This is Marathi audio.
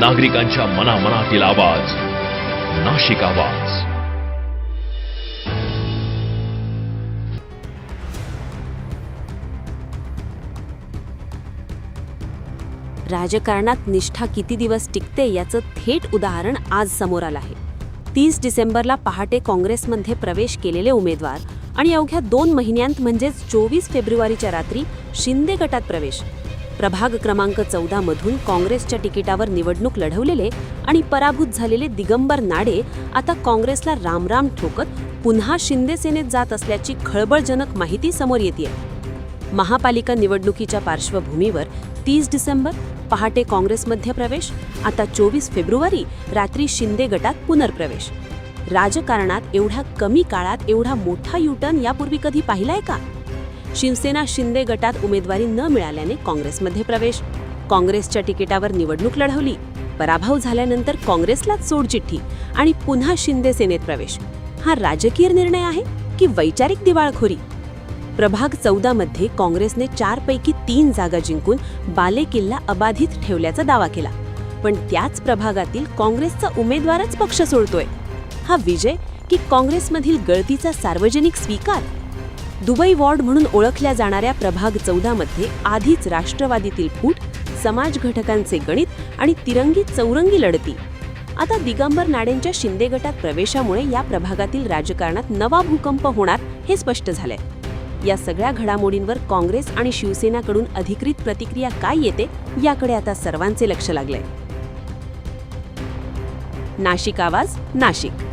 नागरिकांच्या मनामनातील आवाज, नाशिक आवाज. राजकारणात निष्ठा किती दिवस टिकते याचं थेट उदाहरण आज समोर आलं आहे. 30 डिसेंबरला पहाटे काँग्रेसमध्ये प्रवेश केलेले उमेदवार आणि अवघ्या 2 महिन्यांत म्हणजेच 24 फेब्रुवारीच्या रात्री शिंदे गटात प्रवेश. प्रभाग क्रमांक 14 मधून काँग्रेसच्या तिकिटावर निवडणूक लढवलेले आणि पराभूत झालेले दिगंबर नाडे आता काँग्रेसला रामराम ठोकत पुन्हा शिंदे सेनेत जात असल्याची खळबळजनक माहिती समोर येतेय. महापालिका निवडणुकीच्या पार्श्वभूमीवर 30 डिसेंबर पहाटे काँग्रेसमध्ये प्रवेश, आता 24 फेब्रुवारी रात्री शिंदे गटात पुनर्प्रवेश. राजकारणात एवढ्या कमी काळात एवढा मोठा युटर्न यापूर्वी कधी पाहिलाय का? शिवसेना शिंदे गटात उमेदवारी न मिळाल्याने काँग्रेसमध्ये प्रवेश, काँग्रेसच्या तिकिटावर निवडणूक लढवली, पराभव झाल्यानंतर काँग्रेसलाच सोडचिठ्ठी आणि पुन्हा शिंदे सेनेत प्रवेश. हा राजकीय निर्णय आहे की वैचारिक दिवाळखोरी? प्रभाग 14 मध्ये काँग्रेसने 4 पैकी 3 जागा जिंकून बालेकिल्ला अबाधित ठेवल्याचा दावा केला, पण त्याच प्रभागातील काँग्रेसचा उमेदवारच पक्ष सोडतोय. हा विजय की काँग्रेसमधील गळतीचा सार्वजनिक स्वीकार? दुबई वॉर्ड म्हणून ओळखल्या जाणाऱ्या प्रभाग 14 मध्ये आधीच राष्ट्रवादीतील फूट, समाज घटकांचे गणित आणि तिरंगी चौरंगी लढती. आता दिगंबर नाडेंच्या शिंदे गटात प्रवेशामुळे या प्रभागातील राजकारणात नवा भूकंप होणार हे स्पष्ट झालंय. या सगळ्या घडामोडींवर काँग्रेस आणि शिवसेनेकडून अधिकृत प्रतिक्रिया काय येते याकडे आता सर्वांचे लक्ष लागलंय. नाशिक आवाज, नाशिक.